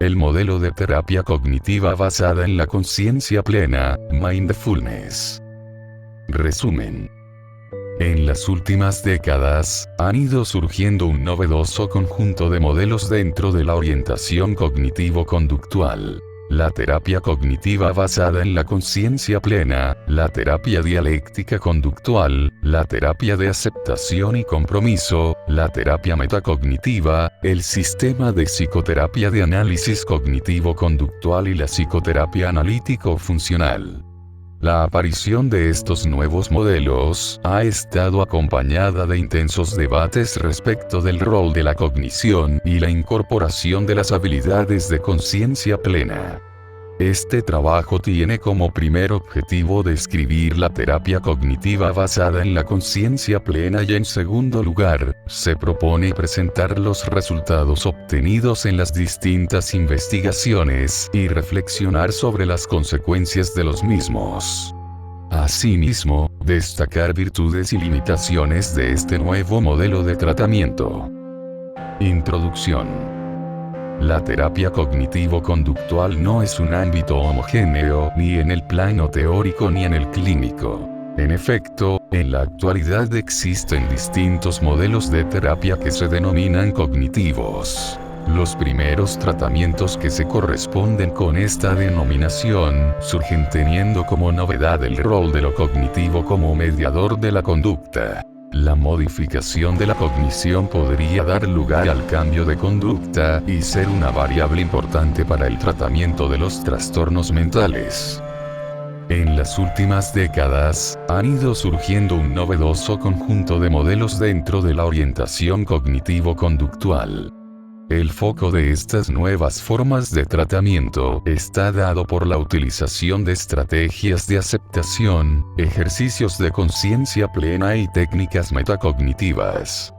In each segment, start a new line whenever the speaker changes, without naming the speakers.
el modelo de terapia cognitiva basada en la conciencia plena, mindfulness. Resumen. En las últimas décadas, han ido surgiendo un novedoso conjunto de modelos dentro de la orientación cognitivo-conductual. La terapia cognitiva basada en la conciencia plena, la terapia dialéctica conductual, la terapia de aceptación y compromiso, la terapia metacognitiva, el sistema de psicoterapia de análisis cognitivo-conductual y la psicoterapia analítico-funcional. La aparición de estos nuevos modelos ha estado acompañada de intensos debates respecto del rol de la cognición y la incorporación de las habilidades de conciencia plena. Este trabajo tiene como primer objetivo describir la terapia cognitiva basada en la conciencia plena y en segundo lugar, se propone presentar los resultados obtenidos en las distintas investigaciones y reflexionar sobre las consecuencias de los mismos. Asimismo, destacar virtudes y limitaciones de este nuevo modelo de tratamiento. Introducción. La terapia cognitivo-conductual no es un ámbito homogéneo ni en el plano teórico ni en el clínico. En efecto, en la actualidad existen distintos modelos de terapia que se denominan cognitivos. Los primeros tratamientos que se corresponden con esta denominación surgen teniendo como novedad el rol de lo cognitivo como mediador de la conducta. La modificación de la cognición podría dar lugar al cambio de conducta y ser una variable importante para el tratamiento de los trastornos mentales. En las últimas décadas, han ido surgiendo un novedoso conjunto de modelos dentro de la orientación cognitivo-conductual. El foco de estas nuevas formas de tratamiento está dado por la utilización de estrategias de aceptación, ejercicios de conciencia plena y técnicas metacognitivas.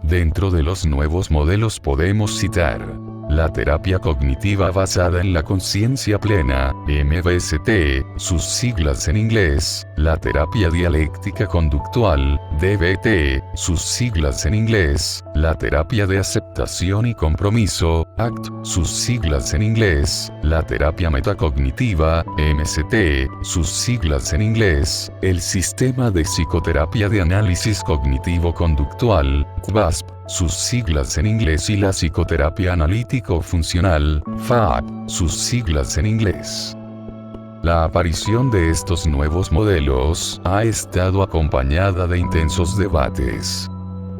Dentro de los nuevos modelos podemos citar la terapia cognitiva basada en la conciencia plena, MBST, sus siglas en inglés, la terapia dialéctica conductual, DBT, sus siglas en inglés, la terapia de aceptación y compromiso, ACT, sus siglas en inglés, la terapia metacognitiva, MCT, sus siglas en inglés, el sistema de psicoterapia de análisis cognitivo-conductual, QASP, sus siglas en inglés y la psicoterapia analítico-funcional, FAC, sus siglas en inglés. La aparición de estos nuevos modelos ha estado acompañada de intensos debates.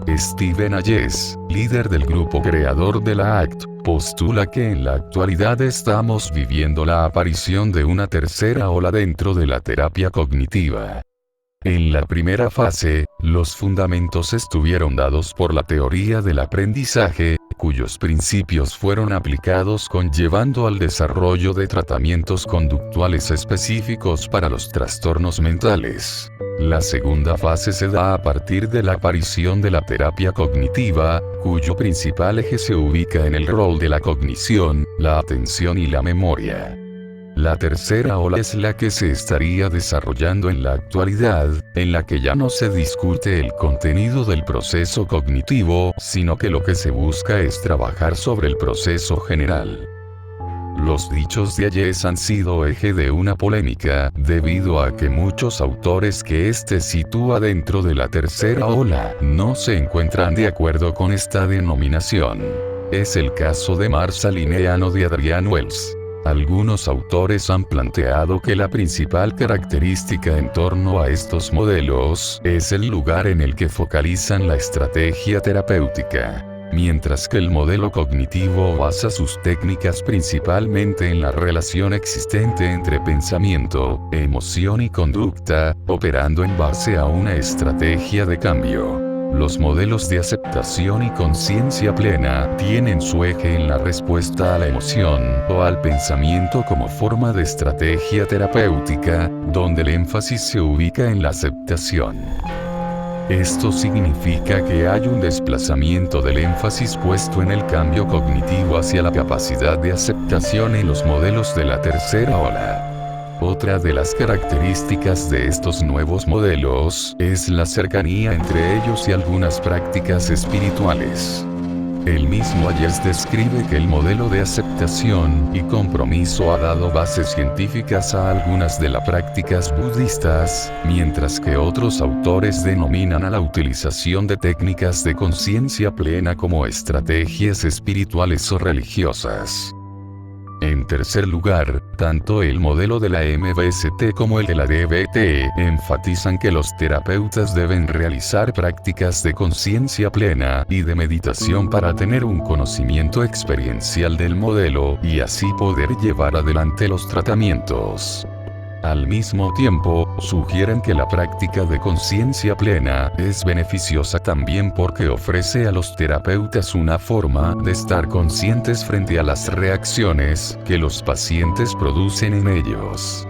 Stephen Hayes, líder del grupo creador de la ACT, postula que en la actualidad estamos viviendo la aparición de una tercera ola dentro de la terapia cognitiva. En la primera fase, los fundamentos estuvieron dados por la teoría del aprendizaje, cuyos principios fueron aplicados conllevando al desarrollo de tratamientos conductuales específicos para los trastornos mentales. La segunda fase se da a partir de la aparición de la terapia cognitiva, cuyo principal eje se ubica en el rol de la cognición, la atención y la memoria. La tercera ola es la que se estaría desarrollando en la actualidad, en la que ya no se discute el contenido del proceso cognitivo, sino que lo que se busca es trabajar sobre el proceso general. Los dichos de Hayes han sido eje de una polémica, debido a que muchos autores que éste sitúa dentro de la tercera ola, no se encuentran de acuerdo con esta denominación. Es el caso de Marshall Lineano de Adrian Wells. Algunos autores han planteado que la principal característica en torno a estos modelos es el lugar en el que focalizan la estrategia terapéutica, mientras que el modelo cognitivo basa sus técnicas principalmente en la relación existente entre pensamiento, emoción y conducta, operando en base a una estrategia de cambio. Los modelos de aceptación y conciencia plena tienen su eje en la respuesta a la emoción o al pensamiento como forma de estrategia terapéutica, donde el énfasis se ubica en la aceptación. Esto significa que hay un desplazamiento del énfasis puesto en el cambio cognitivo hacia la capacidad de aceptación en los modelos de la tercera ola. Otra de las características de estos nuevos modelos es la cercanía entre ellos y algunas prácticas espirituales. El mismo Hayes describe que el modelo de aceptación y compromiso ha dado bases científicas a algunas de las prácticas budistas, mientras que otros autores denominan a la utilización de técnicas de conciencia plena como estrategias espirituales o religiosas. En tercer lugar, tanto el modelo de la MBST como el de la DBT enfatizan que los terapeutas deben realizar prácticas de conciencia plena y de meditación para tener un conocimiento experiencial del modelo y así poder llevar adelante los tratamientos. Al mismo tiempo, sugieren que la práctica de conciencia plena es beneficiosa también porque ofrece a los terapeutas una forma de estar conscientes frente a las reacciones que los pacientes producen en ellos.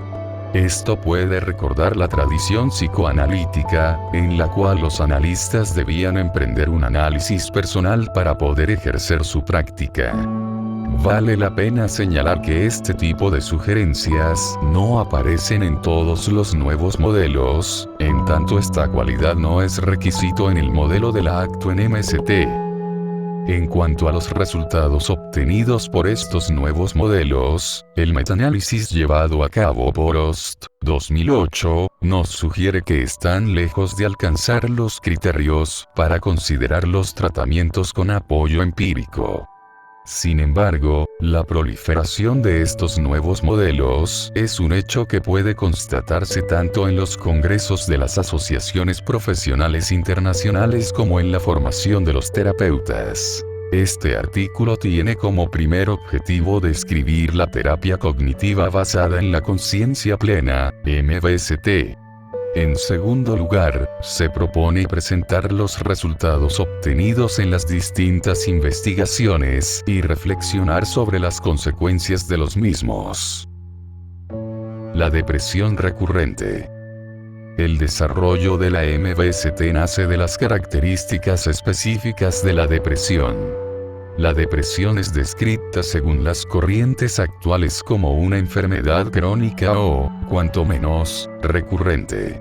Esto puede recordar la tradición psicoanalítica, en la cual los analistas debían emprender un análisis personal para poder ejercer su práctica. Vale la pena señalar que este tipo de sugerencias no aparecen en todos los nuevos modelos, en tanto esta cualidad no es requisito en el modelo de la Actuen MST. En cuanto a los resultados obtenidos por estos nuevos modelos, el metaanálisis llevado a cabo por Ost, 2008, nos sugiere que están lejos de alcanzar los criterios para considerar los tratamientos con apoyo empírico. Sin embargo, la proliferación de estos nuevos modelos es un hecho que puede constatarse tanto en los congresos de las asociaciones profesionales internacionales como en la formación de los terapeutas. Este artículo tiene como primer objetivo describir la terapia cognitiva basada en la conciencia plena, MBST. En segundo lugar, se propone presentar los resultados obtenidos en las distintas investigaciones y reflexionar sobre las consecuencias de los mismos. La depresión recurrente. El desarrollo de la MBST nace de las características específicas de la depresión. La depresión es descrita según las corrientes actuales como una enfermedad crónica o, cuanto menos, recurrente.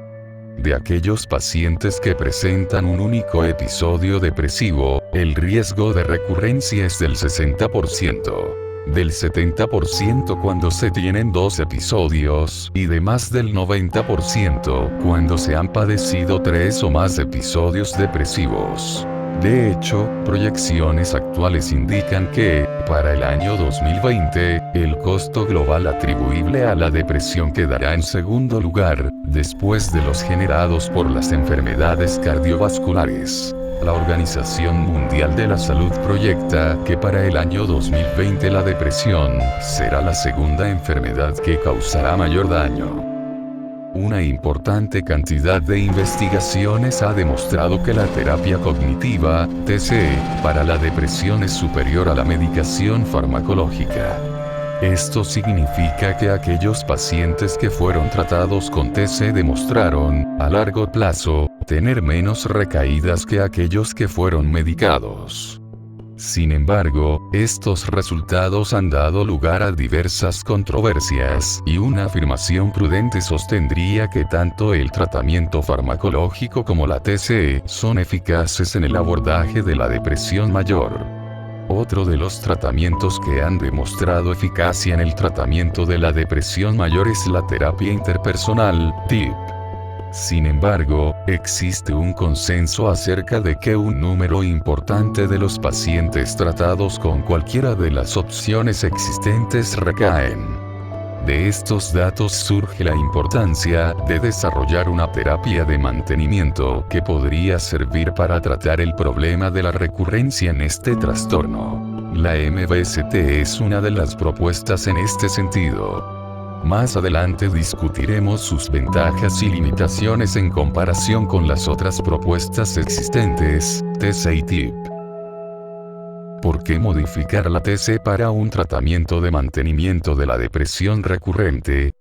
De aquellos pacientes que presentan un único episodio depresivo, el riesgo de recurrencia es del 60%, del 70% cuando se tienen 2 episodios, y de más del 90% cuando se han padecido 3 o más episodios depresivos. De hecho, proyecciones actuales indican que, para el año 2020, el costo global atribuible a la depresión quedará en segundo lugar, después de los generados por las enfermedades cardiovasculares. La Organización Mundial de la Salud proyecta que para el año 2020 la depresión será la segunda enfermedad que causará mayor daño. Una importante cantidad de investigaciones ha demostrado que la terapia cognitiva, TC, para la depresión es superior a la medicación farmacológica. Esto significa que aquellos pacientes que fueron tratados con TC demostraron, a largo plazo, tener menos recaídas que aquellos que fueron medicados. Sin embargo, estos resultados han dado lugar a diversas controversias, y una afirmación prudente sostendría que tanto el tratamiento farmacológico como la TC son eficaces en el abordaje de la depresión mayor. Otro de los tratamientos que han demostrado eficacia en el tratamiento de la depresión mayor es la terapia interpersonal, TIP. Sin embargo, existe un consenso acerca de que un número importante de los pacientes tratados con cualquiera de las opciones existentes recaen. De estos datos surge la importancia de desarrollar una terapia de mantenimiento que podría servir para tratar el problema de la recurrencia en este trastorno. La MBST es una de las propuestas en este sentido. Más adelante discutiremos sus ventajas y limitaciones en comparación con las otras propuestas existentes, TC y TIP. ¿Por qué modificar la TC para un tratamiento de mantenimiento de la depresión recurrente?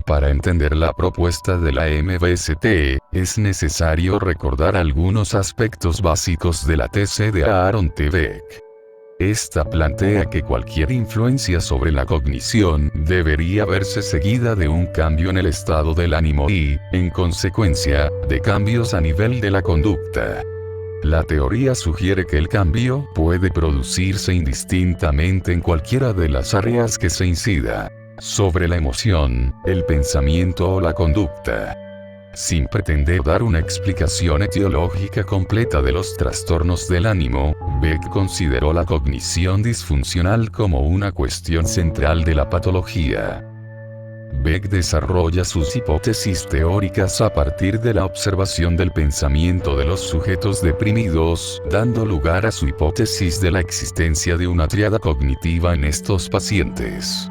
Para entender la propuesta de la MBST, es necesario recordar algunos aspectos básicos de la TC de Aaron T. Beck. Esta plantea que cualquier influencia sobre la cognición debería verse seguida de un cambio en el estado del ánimo y, en consecuencia, de cambios a nivel de la conducta. La teoría sugiere que el cambio puede producirse indistintamente en cualquiera de las áreas que se incida sobre la emoción, el pensamiento o la conducta. Sin pretender dar una explicación etiológica completa de los trastornos del ánimo, Beck consideró la cognición disfuncional como una cuestión central de la patología. Beck desarrolla sus hipótesis teóricas a partir de la observación del pensamiento de los sujetos deprimidos, dando lugar a su hipótesis de la existencia de una tríada cognitiva en estos pacientes.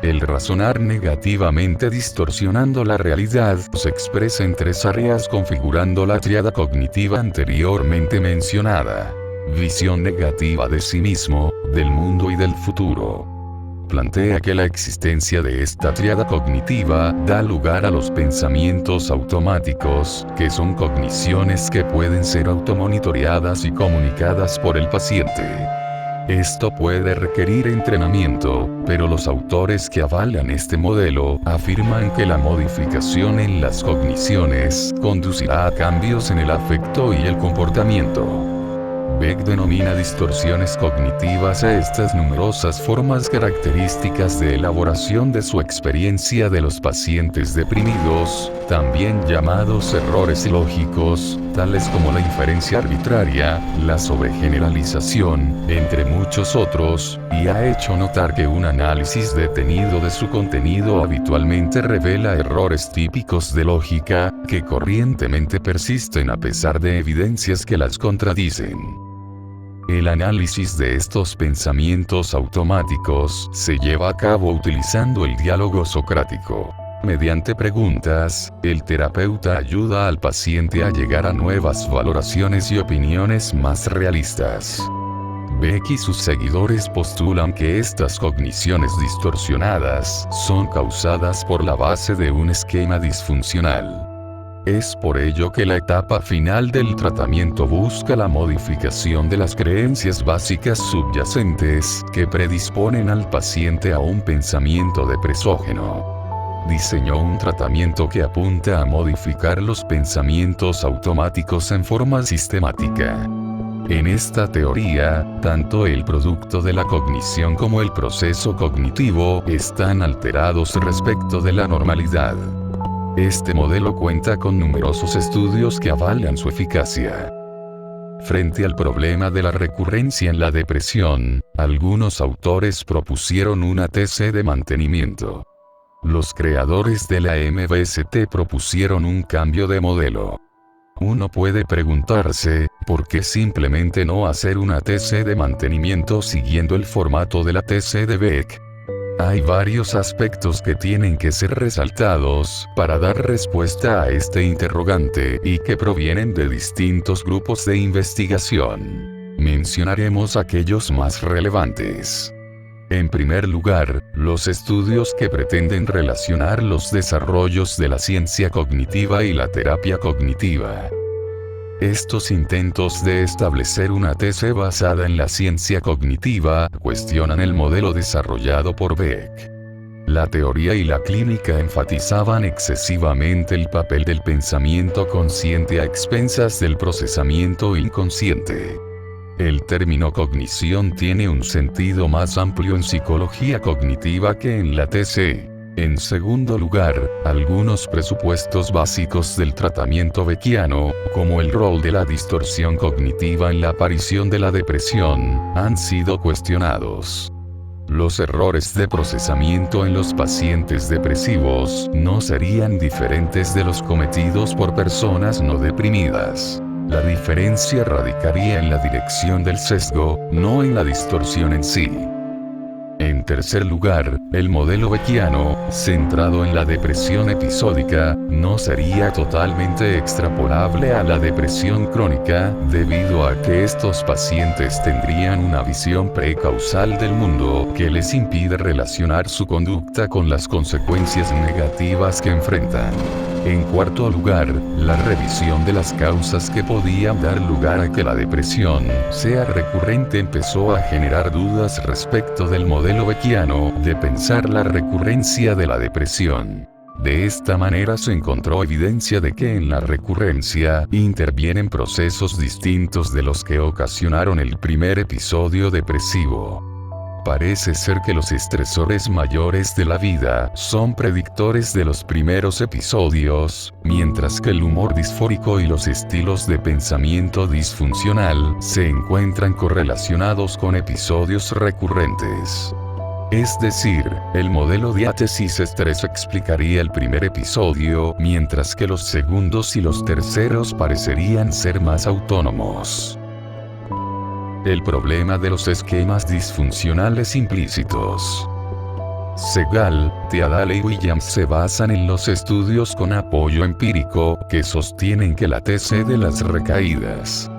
El razonar negativamente distorsionando la realidad se expresa en tres áreas configurando la tríada cognitiva anteriormente mencionada. Visión negativa de sí mismo, del mundo y del futuro. Plantea que la existencia de esta tríada cognitiva da lugar a los pensamientos automáticos, que son cogniciones que pueden ser automonitoreadas y comunicadas por el paciente. Esto puede requerir entrenamiento, pero los autores que avalan este modelo afirman que la modificación en las cogniciones conducirá a cambios en el afecto y el comportamiento. Beck denomina distorsiones cognitivas a estas numerosas formas características de elaboración de su experiencia de los pacientes deprimidos, también llamados errores lógicos, tales como la inferencia arbitraria, la sobregeneralización, entre muchos otros, y ha hecho notar que un análisis detenido de su contenido habitualmente revela errores típicos de lógica, que corrientemente persisten a pesar de evidencias que las contradicen. El análisis de estos pensamientos automáticos se lleva a cabo utilizando el diálogo socrático. Mediante preguntas, el terapeuta ayuda al paciente a llegar a nuevas valoraciones y opiniones más realistas. Beck y sus seguidores postulan que estas cogniciones distorsionadas son causadas por la base de un esquema disfuncional. Es por ello que la etapa final del tratamiento busca la modificación de las creencias básicas subyacentes que predisponen al paciente a un pensamiento depresógeno. Diseñó un tratamiento que apunta a modificar los pensamientos automáticos en forma sistemática. En esta teoría, tanto el producto de la cognición como el proceso cognitivo están alterados respecto de la normalidad. Este modelo cuenta con numerosos estudios que avalan su eficacia. Frente al problema de la recurrencia en la depresión, algunos autores propusieron una TC de mantenimiento. Los creadores de la MBST propusieron un cambio de modelo. Uno puede preguntarse, ¿por qué simplemente no hacer una TC de mantenimiento siguiendo el formato de la TC de Beck? Hay varios aspectos que tienen que ser resaltados para dar respuesta a este interrogante y que provienen de distintos grupos de investigación. Mencionaremos aquellos más relevantes. En primer lugar, los estudios que pretenden relacionar los desarrollos de la ciencia cognitiva y la terapia cognitiva. Estos intentos de establecer una TC basada en la ciencia cognitiva cuestionan el modelo desarrollado por Beck. La teoría y la clínica enfatizaban excesivamente el papel del pensamiento consciente a expensas del procesamiento inconsciente. El término cognición tiene un sentido más amplio en psicología cognitiva que en la TC. En segundo lugar, algunos presupuestos básicos del tratamiento beckiano, como el rol de la distorsión cognitiva en la aparición de la depresión, han sido cuestionados. Los errores de procesamiento en los pacientes depresivos no serían diferentes de los cometidos por personas no deprimidas. La diferencia radicaría en la dirección del sesgo, no en la distorsión en sí. En tercer lugar, el modelo beckiano, centrado en la depresión episódica, no sería totalmente extrapolable a la depresión crónica, debido a que estos pacientes tendrían una visión precausal del mundo que les impide relacionar su conducta con las consecuencias negativas que enfrentan. En cuarto lugar, la revisión de las causas que podían dar lugar a que la depresión sea recurrente empezó a generar dudas respecto del modelo beckiano de pensar la recurrencia de la depresión. De esta manera se encontró evidencia de que en la recurrencia intervienen procesos distintos de los que ocasionaron el primer episodio depresivo. Parece ser que los estresores mayores de la vida son predictores de los primeros episodios, mientras que el humor disfórico y los estilos de pensamiento disfuncional se encuentran correlacionados con episodios recurrentes. Es decir, el modelo diátesis-estrés explicaría el primer episodio, mientras que los segundos y los terceros parecerían ser más autónomos. El problema de los esquemas disfuncionales implícitos. Segal, Teadale y Williams se basan en los estudios con apoyo empírico que sostienen que la TC de las recaídas.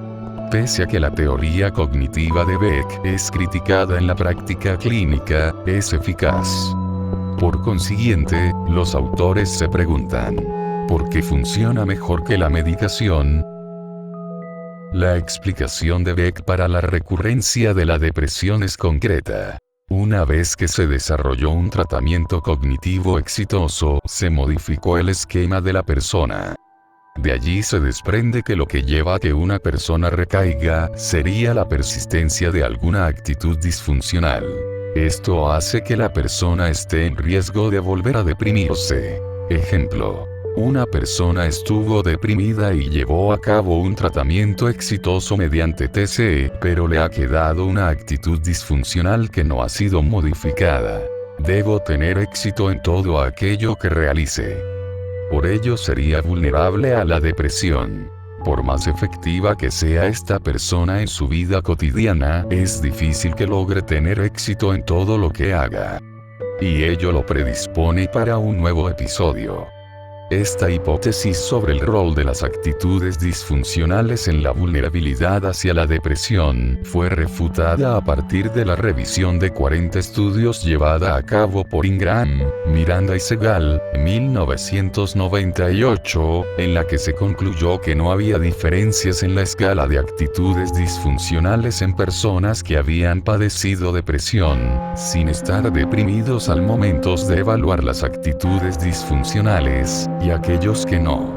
Pese a que la teoría cognitiva de Beck es criticada en la práctica clínica, es eficaz. Por consiguiente, los autores se preguntan, ¿por qué funciona mejor que la medicación? La explicación de Beck para la recurrencia de la depresión es concreta. Una vez que se desarrolló un tratamiento cognitivo exitoso, se modificó el esquema de la persona. De allí se desprende que lo que lleva a que una persona recaiga sería la persistencia de alguna actitud disfuncional. Esto hace que la persona esté en riesgo de volver a deprimirse. Ejemplo. Una persona estuvo deprimida y llevó a cabo un tratamiento exitoso mediante TCE, pero le ha quedado una actitud disfuncional que no ha sido modificada. Debo tener éxito en todo aquello que realice. Por ello sería vulnerable a la depresión. Por más efectiva que sea esta persona en su vida cotidiana, es difícil que logre tener éxito en todo lo que haga. Y ello lo predispone para un nuevo episodio. Esta hipótesis sobre el rol de las actitudes disfuncionales en la vulnerabilidad hacia la depresión fue refutada a partir de la revisión de 40 estudios llevada a cabo por Ingram, Miranda y Segal, en 1998, en la que se concluyó que no había diferencias en la escala de actitudes disfuncionales en personas que habían padecido depresión, sin estar deprimidos al momento de evaluar las actitudes disfuncionales, y aquellos que no.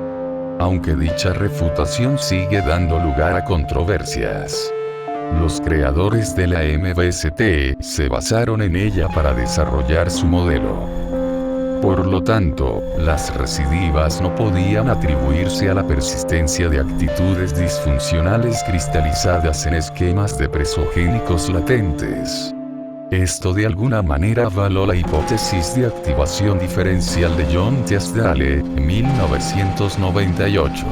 Aunque dicha refutación sigue dando lugar a controversias. Los creadores de la MBST se basaron en ella para desarrollar su modelo. Por lo tanto, las recidivas no podían atribuirse a la persistencia de actitudes disfuncionales cristalizadas en esquemas depresogénicos latentes. Esto de alguna manera avaló la hipótesis de activación diferencial de John Teasdale, en 1998.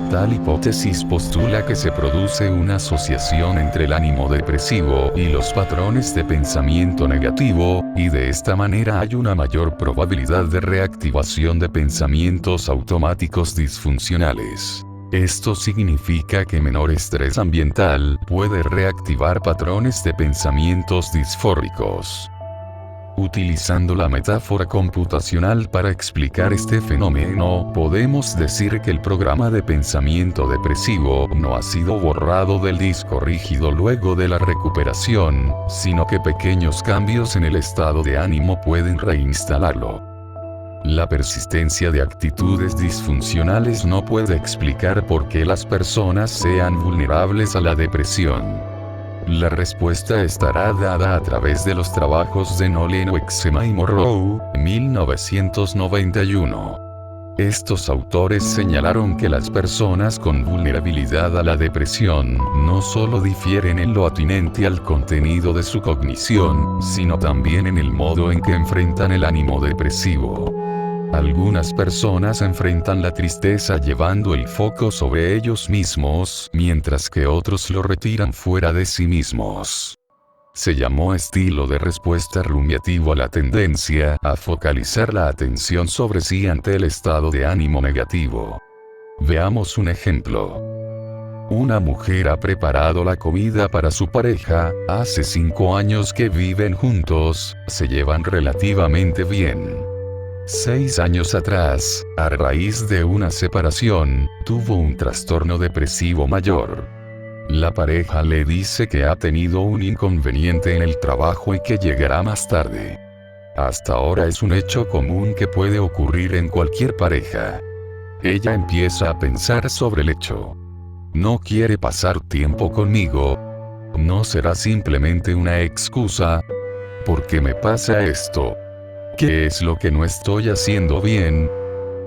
Tal hipótesis postula que se produce una asociación entre el ánimo depresivo y los patrones de pensamiento negativo, y de esta manera hay una mayor probabilidad de reactivación de pensamientos automáticos disfuncionales. Esto significa que menor estrés ambiental puede reactivar patrones de pensamientos disfóricos. Utilizando la metáfora computacional para explicar este fenómeno, podemos decir que el programa de pensamiento depresivo no ha sido borrado del disco rígido luego de la recuperación, sino que pequeños cambios en el estado de ánimo pueden reinstalarlo. La persistencia de actitudes disfuncionales no puede explicar por qué las personas sean vulnerables a la depresión. La respuesta estará dada a través de los trabajos de Nolen Oxema y Morrow, 1991. Estos autores señalaron que las personas con vulnerabilidad a la depresión no solo difieren en lo atinente al contenido de su cognición, sino también en el modo en que enfrentan el ánimo depresivo. Algunas personas enfrentan la tristeza llevando el foco sobre ellos mismos, mientras que otros lo retiran fuera de sí mismos. Se llamó estilo de respuesta rumiativo a la tendencia a focalizar la atención sobre sí ante el estado de ánimo negativo. Veamos un ejemplo. Una mujer ha preparado la comida para su pareja, hace 5 años que viven juntos, se llevan relativamente bien. 6 años atrás, a raíz de una separación, tuvo un trastorno depresivo mayor. La pareja le dice que ha tenido un inconveniente en el trabajo y que llegará más tarde. Hasta ahora es un hecho común que puede ocurrir en cualquier pareja. Ella empieza a pensar sobre el hecho. No quiere pasar tiempo conmigo. ¿No será simplemente una excusa? ¿Por qué me pasa esto? ¿Qué es lo que no estoy haciendo bien?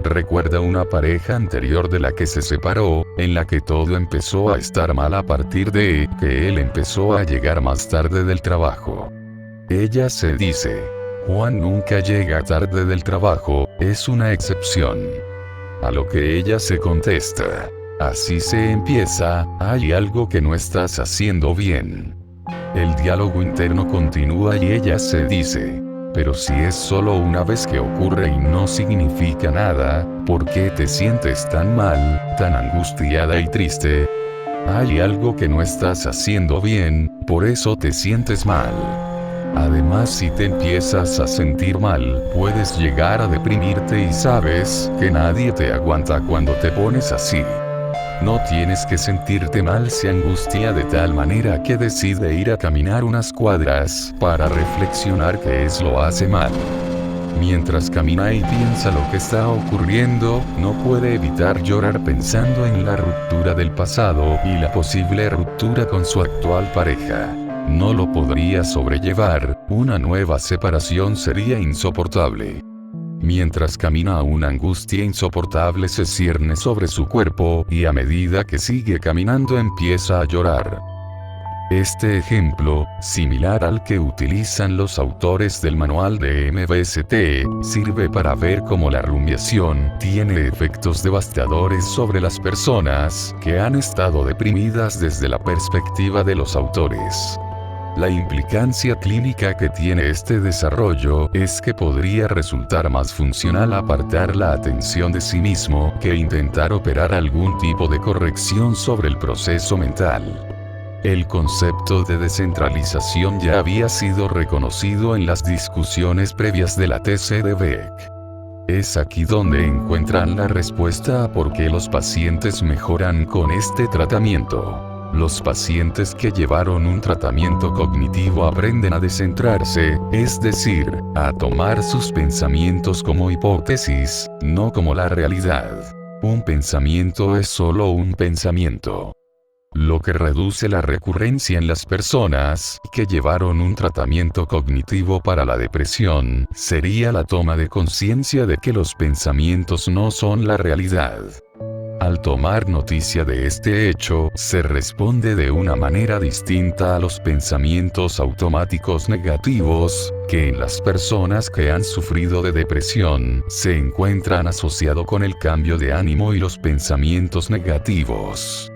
Recuerda una pareja anterior de la que se separó, en la que todo empezó a estar mal a partir de que él empezó a llegar más tarde del trabajo. Ella se dice, Juan nunca llega tarde del trabajo, es una excepción. A lo que ella se contesta, así se empieza, hay algo que no estás haciendo bien. El diálogo interno continúa y ella se dice, pero si es solo una vez que ocurre y no significa nada, ¿por qué te sientes tan mal, tan angustiada y triste? Hay algo que no estás haciendo bien, por eso te sientes mal. Además, si te empiezas a sentir mal, puedes llegar a deprimirte y sabes que nadie te aguanta cuando te pones así. No tienes que sentirte mal, se angustia de tal manera que decide ir a caminar unas cuadras para reflexionar qué es lo hace mal. Mientras camina y piensa lo que está ocurriendo, no puede evitar llorar pensando en la ruptura del pasado y la posible ruptura con su actual pareja. No lo podría sobrellevar, una nueva separación sería insoportable. Mientras camina, una angustia insoportable se cierne sobre su cuerpo, y a medida que sigue caminando empieza a llorar. Este ejemplo, similar al que utilizan los autores del manual de MBST, sirve para ver cómo la rumiación tiene efectos devastadores sobre las personas que han estado deprimidas desde la perspectiva de los autores. La implicancia clínica que tiene este desarrollo es que podría resultar más funcional apartar la atención de sí mismo que intentar operar algún tipo de corrección sobre el proceso mental. El concepto de descentralización ya había sido reconocido en las discusiones previas de la TC de Beck. Es aquí donde encuentran la respuesta a por qué los pacientes mejoran con este tratamiento. Los pacientes que llevaron un tratamiento cognitivo aprenden a descentrarse, es decir, a tomar sus pensamientos como hipótesis, no como la realidad. Un pensamiento es solo un pensamiento. Lo que reduce la recurrencia en las personas que llevaron un tratamiento cognitivo para la depresión sería la toma de conciencia de que los pensamientos no son la realidad. Al tomar noticia de este hecho, se responde de una manera distinta a los pensamientos automáticos negativos, que en las personas que han sufrido de depresión, se encuentran asociados con el cambio de ánimo y los pensamientos negativos.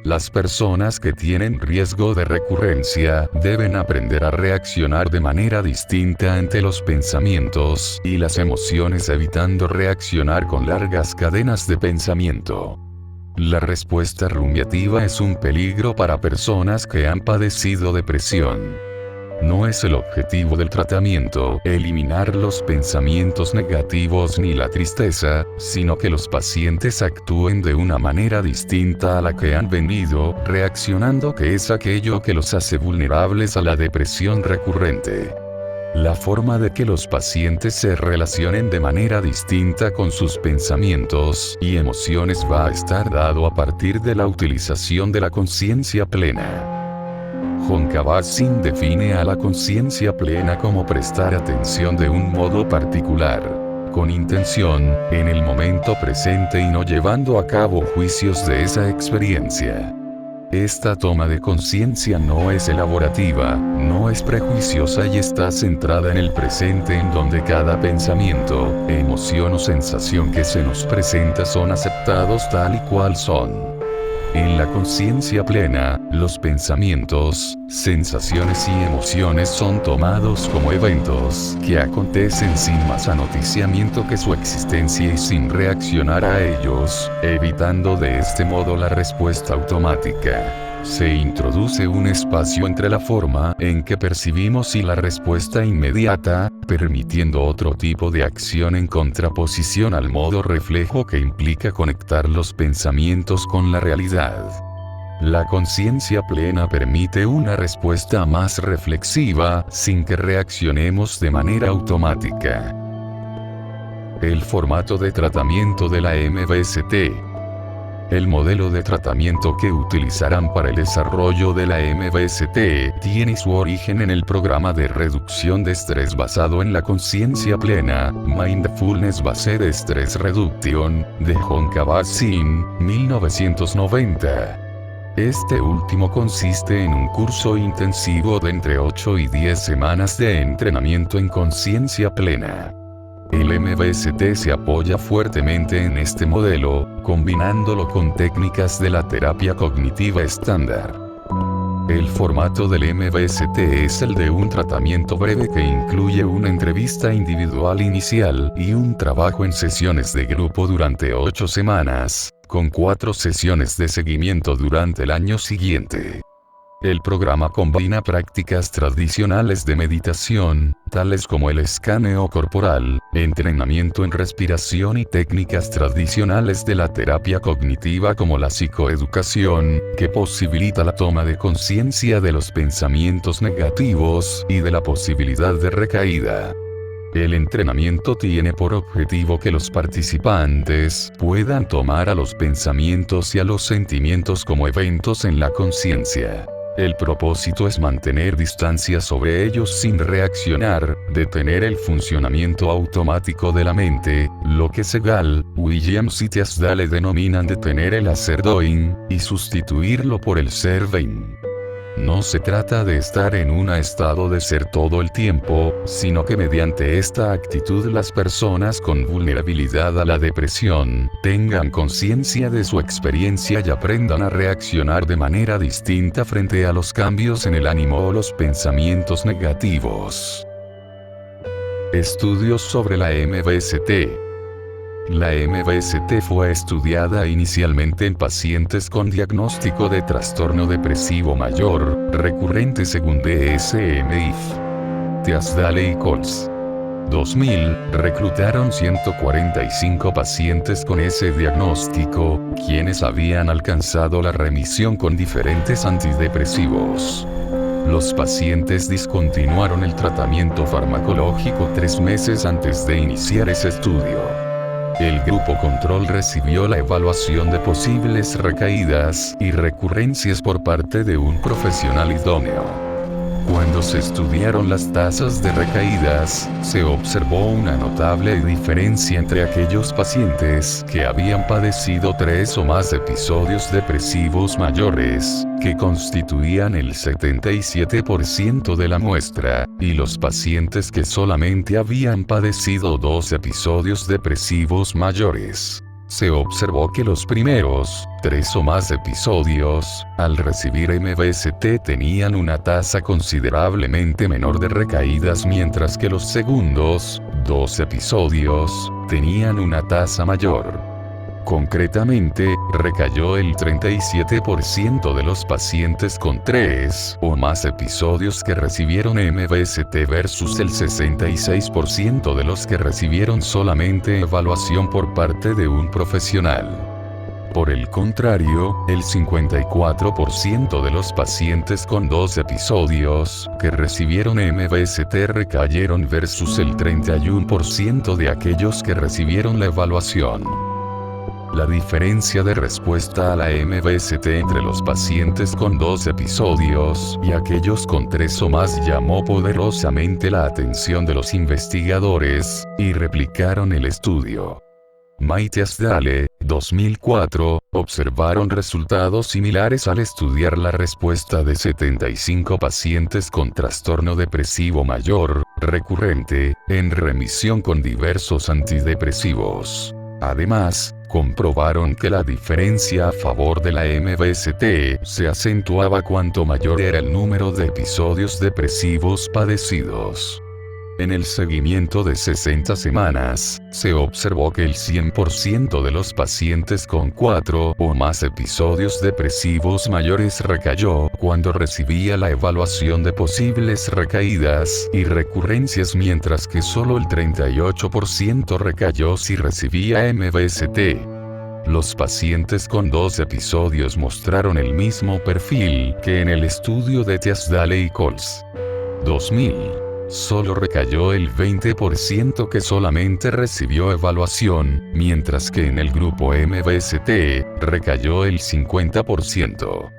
Las personas que tienen riesgo de recurrencia deben aprender a reaccionar de manera distinta ante los pensamientos y las emociones, evitando reaccionar con largas cadenas de pensamiento. La respuesta rumiativa es un peligro para personas que han padecido depresión. No es el objetivo del tratamiento eliminar los pensamientos negativos ni la tristeza, sino que los pacientes actúen de una manera distinta a la que han venido reaccionando, que es aquello que los hace vulnerables a la depresión recurrente. La forma de que los pacientes se relacionen de manera distinta con sus pensamientos y emociones va a estar dado a partir de la utilización de la conciencia plena. Jon Kabat-Zinn define a la conciencia plena como prestar atención de un modo particular, con intención, en el momento presente y no llevando a cabo juicios de esa experiencia. Esta toma de conciencia no es elaborativa, no es prejuiciosa y está centrada en el presente, en donde cada pensamiento, emoción o sensación que se nos presenta son aceptados tal y cual son. En la conciencia plena, los pensamientos, sensaciones y emociones son tomados como eventos que acontecen sin más anoticiamiento que su existencia y sin reaccionar a ellos, evitando de este modo la respuesta automática. Se introduce un espacio entre la forma en que percibimos y la respuesta inmediata, permitiendo otro tipo de acción en contraposición al modo reflejo que implica conectar los pensamientos con la realidad. La conciencia plena permite una respuesta más reflexiva, sin que reaccionemos de manera automática. El formato de tratamiento de la MBST. El modelo de tratamiento que utilizarán para el desarrollo de la MBST tiene su origen en el programa de reducción de estrés basado en la conciencia plena, Mindfulness Based Stress Reduction, de Jon Kabat-Zinn, 1990. Este último consiste en un curso intensivo de entre 8 y 10 semanas de entrenamiento en conciencia plena. El MBST se apoya fuertemente en este modelo, combinándolo con técnicas de la terapia cognitiva estándar. El formato del MBST es el de un tratamiento breve que incluye una entrevista individual inicial y un trabajo en sesiones de grupo durante 8 semanas, con 4 sesiones de seguimiento durante el año siguiente. El programa combina prácticas tradicionales de meditación, tales como el escaneo corporal, entrenamiento en respiración y técnicas tradicionales de la terapia cognitiva como la psicoeducación, que posibilita la toma de conciencia de los pensamientos negativos y de la posibilidad de recaída. El entrenamiento tiene por objetivo que los participantes puedan tomar a los pensamientos y a los sentimientos como eventos en la conciencia. El propósito es mantener distancia sobre ellos sin reaccionar, detener el funcionamiento automático de la mente, lo que Segal, Williams y Tiasdale denominan detener el hacer doing, y sustituirlo por el ser being. No se trata de estar en un estado de ser todo el tiempo, sino que mediante esta actitud las personas con vulnerabilidad a la depresión, tengan conciencia de su experiencia y aprendan a reaccionar de manera distinta frente a los cambios en el ánimo o los pensamientos negativos. Estudios sobre la MBST. La MBST fue estudiada inicialmente en pacientes con diagnóstico de trastorno depresivo mayor, recurrente según DSM-IV. Tiasdale y Coles. 2000, reclutaron 145 pacientes con ese diagnóstico, quienes habían alcanzado la remisión con diferentes antidepresivos. Los pacientes discontinuaron el tratamiento farmacológico 3 meses antes de iniciar ese estudio. El grupo control recibió la evaluación de posibles recaídas y recurrencias por parte de un profesional idóneo. Cuando se estudiaron las tasas de recaídas, se observó una notable diferencia entre aquellos pacientes que habían padecido 3 o más episodios depresivos mayores, que constituían el 77% de la muestra, y los pacientes que solamente habían padecido 2 episodios depresivos mayores. Se observó que los primeros 3 o más episodios, al recibir MBST tenían una tasa considerablemente menor de recaídas, mientras que los segundos 2 episodios tenían una tasa mayor. Concretamente, recayó el 37% de los pacientes con 3 o más episodios que recibieron MBST versus el 66% de los que recibieron solamente evaluación por parte de un profesional. Por el contrario, el 54% de los pacientes con 2 episodios que recibieron MBST recayeron versus el 31% de aquellos que recibieron la evaluación. La diferencia de respuesta a la MBST entre los pacientes con 2 episodios y aquellos con 3 o más llamó poderosamente la atención de los investigadores, y replicaron el estudio. Tiasdale, 2004, observaron resultados similares al estudiar la respuesta de 75 pacientes con trastorno depresivo mayor, recurrente, en remisión con diversos antidepresivos. Además, comprobaron que la diferencia a favor de la MBST se acentuaba cuanto mayor era el número de episodios depresivos padecidos. En el seguimiento de 60 semanas, se observó que el 100% de los pacientes con 4 o más episodios depresivos mayores recayó cuando recibía la evaluación de posibles recaídas y recurrencias, mientras que solo el 38% recayó si recibía MBST. los pacientes con 2 episodios mostraron el mismo perfil que en el estudio de Teasdale y Coles. 2000. Solo recayó el 20% que solamente recibió evaluación, mientras que en el grupo MBST, recayó el 50%.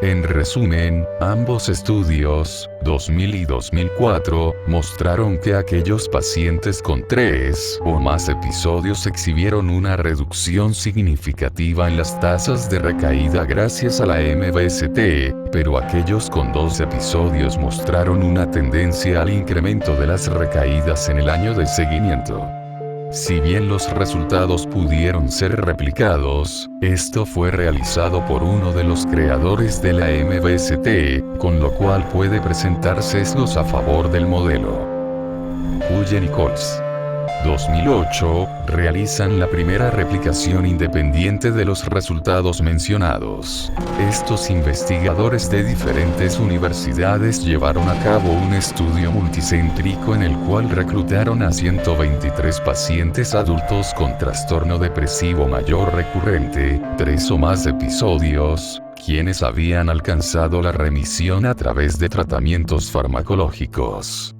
En resumen, ambos estudios, 2000 y 2004, mostraron que aquellos pacientes con 3 o más episodios exhibieron una reducción significativa en las tasas de recaída gracias a la MBST, pero aquellos con 2 episodios mostraron una tendencia al incremento de las recaídas en el año de seguimiento. Si bien los resultados pudieron ser replicados, esto fue realizado por uno de los creadores de la MBST, con lo cual puede presentar sesgos a favor del modelo. Cullen y Coles. 2008, realizan la primera replicación independiente de los resultados mencionados. Estos investigadores de diferentes universidades llevaron a cabo un estudio multicéntrico en el cual reclutaron a 123 pacientes adultos con trastorno depresivo mayor recurrente, 3 o más episodios, quienes habían alcanzado la remisión a través de tratamientos farmacológicos.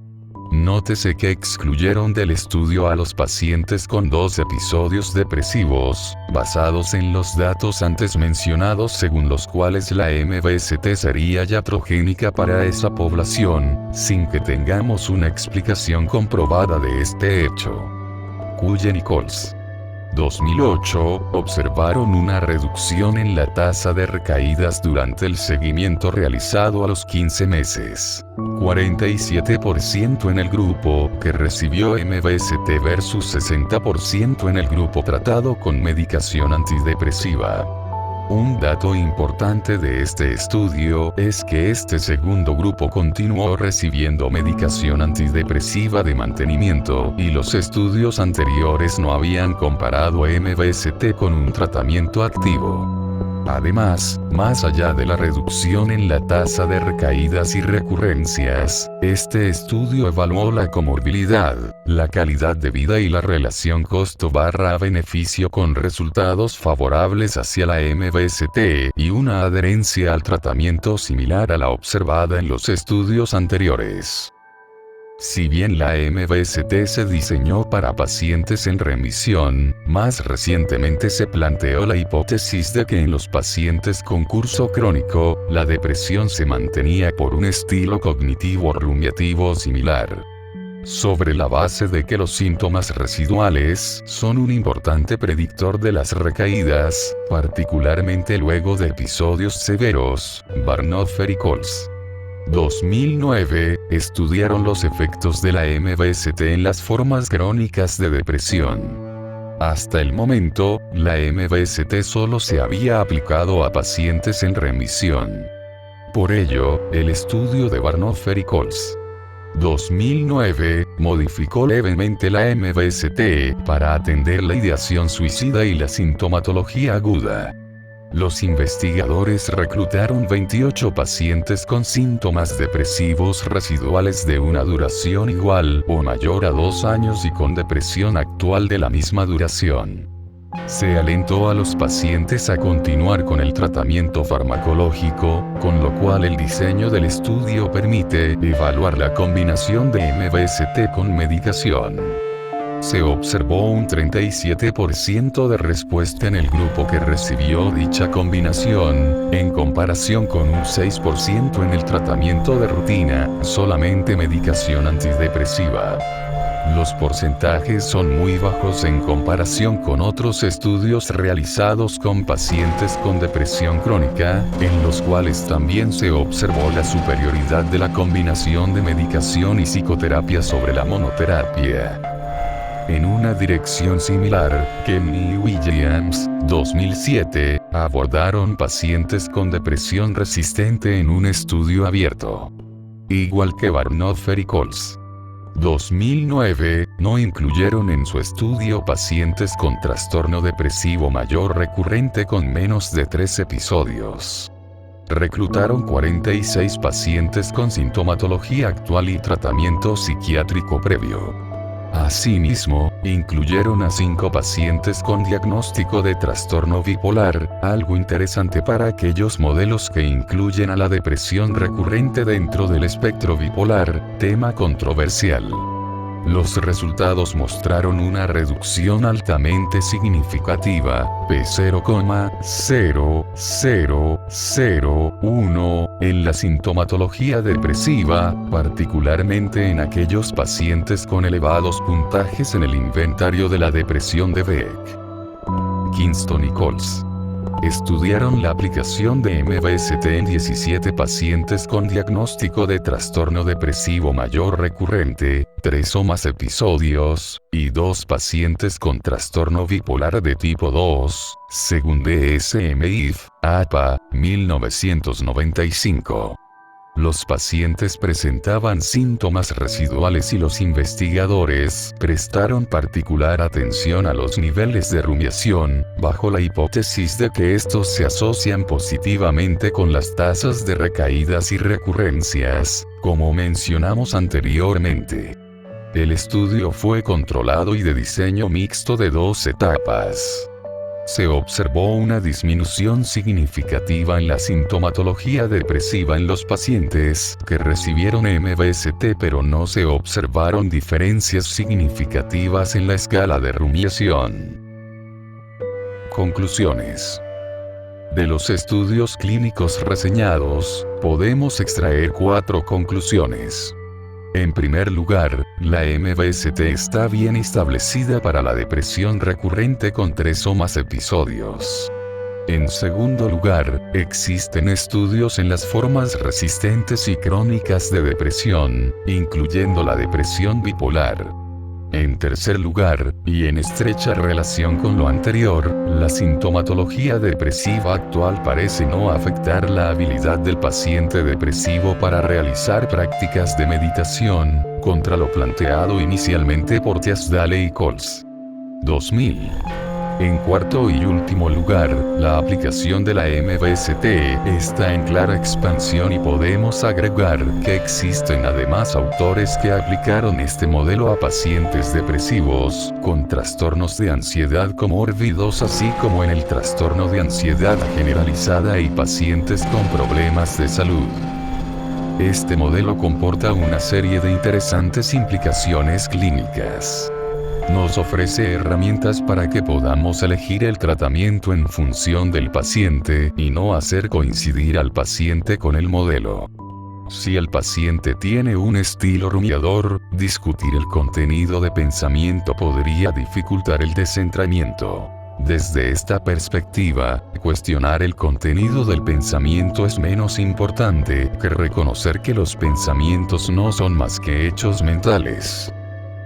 Nótese que excluyeron del estudio a los pacientes con 2 episodios depresivos, basados en los datos antes mencionados según los cuales la MBST sería iatrogénica para esa población, sin que tengamos una explicación comprobada de este hecho. Cullen y Coles. 2008, observaron una reducción en la tasa de recaídas durante el seguimiento realizado a los 15 meses. 47% en el grupo que recibió MBST versus 60% en el grupo tratado con medicación antidepresiva. Un dato importante de este estudio es que este segundo grupo continuó recibiendo medicación antidepresiva de mantenimiento y los estudios anteriores no habían comparado MBST con un tratamiento activo. Además, más allá de la reducción en la tasa de recaídas y recurrencias, este estudio evaluó la comorbilidad, la calidad de vida y la relación costo/beneficio con resultados favorables hacia la MBST y una adherencia al tratamiento similar a la observada en los estudios anteriores. Si bien la MBST se diseñó para pacientes en remisión, más recientemente se planteó la hipótesis de que en los pacientes con curso crónico, la depresión se mantenía por un estilo cognitivo rumiativo similar. Sobre la base de que los síntomas residuales son un importante predictor de las recaídas, particularmente luego de episodios severos, Barnhofer y Coles. 2009, estudiaron los efectos de la MBST en las formas crónicas de depresión. Hasta el momento, la MBST solo se había aplicado a pacientes en remisión. Por ello, el estudio de Barnhofer y Coles. 2009, modificó levemente la MBST para atender la ideación suicida y la sintomatología aguda. Los investigadores reclutaron 28 pacientes con síntomas depresivos residuales de una duración igual o mayor a 2 años y con depresión actual de la misma duración. Se alentó a los pacientes a continuar con el tratamiento farmacológico, con lo cual el diseño del estudio permite evaluar la combinación de MBST con medicación. Se observó un 37% de respuesta en el grupo que recibió dicha combinación, en comparación con un 6% en el tratamiento de rutina, solamente medicación antidepresiva. Los porcentajes son muy bajos en comparación con otros estudios realizados con pacientes con depresión crónica, en los cuales también se observó la superioridad de la combinación de medicación y psicoterapia sobre la monoterapia. En una dirección similar, Kenny y Williams, 2007, abordaron pacientes con depresión resistente en un estudio abierto. Igual que Barnhofer y Coles. 2009, no incluyeron en su estudio pacientes con trastorno depresivo mayor recurrente con menos de 3 episodios. Reclutaron 46 pacientes con sintomatología actual y tratamiento psiquiátrico previo. Asimismo, incluyeron a 5 pacientes con diagnóstico de trastorno bipolar, algo interesante para aquellos modelos que incluyen a la depresión recurrente dentro del espectro bipolar, tema controversial. Los resultados mostraron una reducción altamente significativa, P0,0001, en la sintomatología depresiva, particularmente en aquellos pacientes con elevados puntajes en el inventario de la depresión de Beck. Kingston y Coles estudiaron la aplicación de MBST en 17 pacientes con diagnóstico de trastorno depresivo mayor recurrente, 3 o más episodios, y 2 pacientes con trastorno bipolar de tipo 2, según DSM-IF, APA, 1995. Los pacientes presentaban síntomas residuales y los investigadores prestaron particular atención a los niveles de rumiación, bajo la hipótesis de que estos se asocian positivamente con las tasas de recaídas y recurrencias, como mencionamos anteriormente. El estudio fue controlado y de diseño mixto de 2 etapas. Se observó una disminución significativa en la sintomatología depresiva en los pacientes que recibieron MBST, pero no se observaron diferencias significativas en la escala de rumiación. Conclusiones. De los estudios clínicos reseñados, podemos extraer 4 conclusiones. En primer lugar, la MBST está bien establecida para la depresión recurrente con 3 o más episodios. En segundo lugar, existen estudios en las formas resistentes y crónicas de depresión, incluyendo la depresión bipolar. En tercer lugar, y en estrecha relación con lo anterior, la sintomatología depresiva actual parece no afectar la habilidad del paciente depresivo para realizar prácticas de meditación, contra lo planteado inicialmente por Tiasdale y Coles. 2000. En cuarto y último lugar, la aplicación de la MBST está en clara expansión y podemos agregar que existen además autores que aplicaron este modelo a pacientes depresivos, con trastornos de ansiedad comórbidos así como en el trastorno de ansiedad generalizada y pacientes con problemas de salud. Este modelo comporta una serie de interesantes implicaciones clínicas. Nos ofrece herramientas para que podamos elegir el tratamiento en función del paciente y no hacer coincidir al paciente con el modelo. Si el paciente tiene un estilo rumiador, discutir el contenido de pensamiento podría dificultar el descentramiento. Desde esta perspectiva, cuestionar el contenido del pensamiento es menos importante que reconocer que los pensamientos no son más que hechos mentales.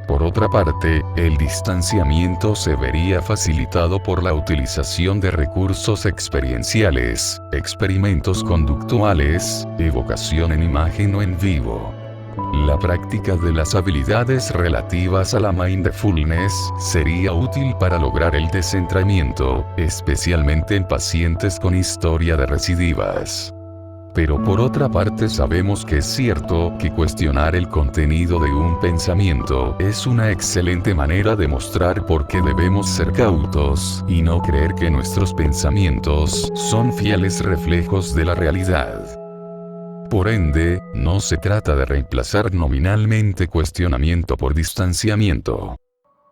Por otra parte, el distanciamiento se vería facilitado por la utilización de recursos experienciales, experimentos conductuales, evocación en imagen o en vivo. La práctica de las habilidades relativas a la mindfulness sería útil para lograr el descentramiento, especialmente en pacientes con historia de recidivas. Pero por otra parte sabemos que es cierto que cuestionar el contenido de un pensamiento es una excelente manera de mostrar por qué debemos ser cautos y no creer que nuestros pensamientos son fieles reflejos de la realidad. Por ende, no se trata de reemplazar nominalmente cuestionamiento por distanciamiento.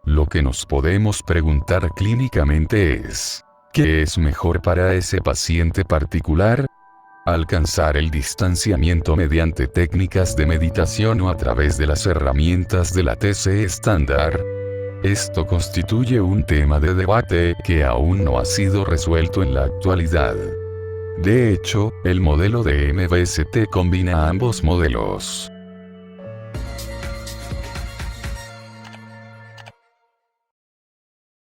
Lo que nos podemos preguntar clínicamente es, ¿qué es mejor para ese paciente particular? Alcanzar el distanciamiento mediante técnicas de meditación o a través de las herramientas de la TC estándar. Esto constituye un tema de debate que aún no ha sido resuelto en la actualidad. De hecho, el modelo de MBST combina ambos modelos.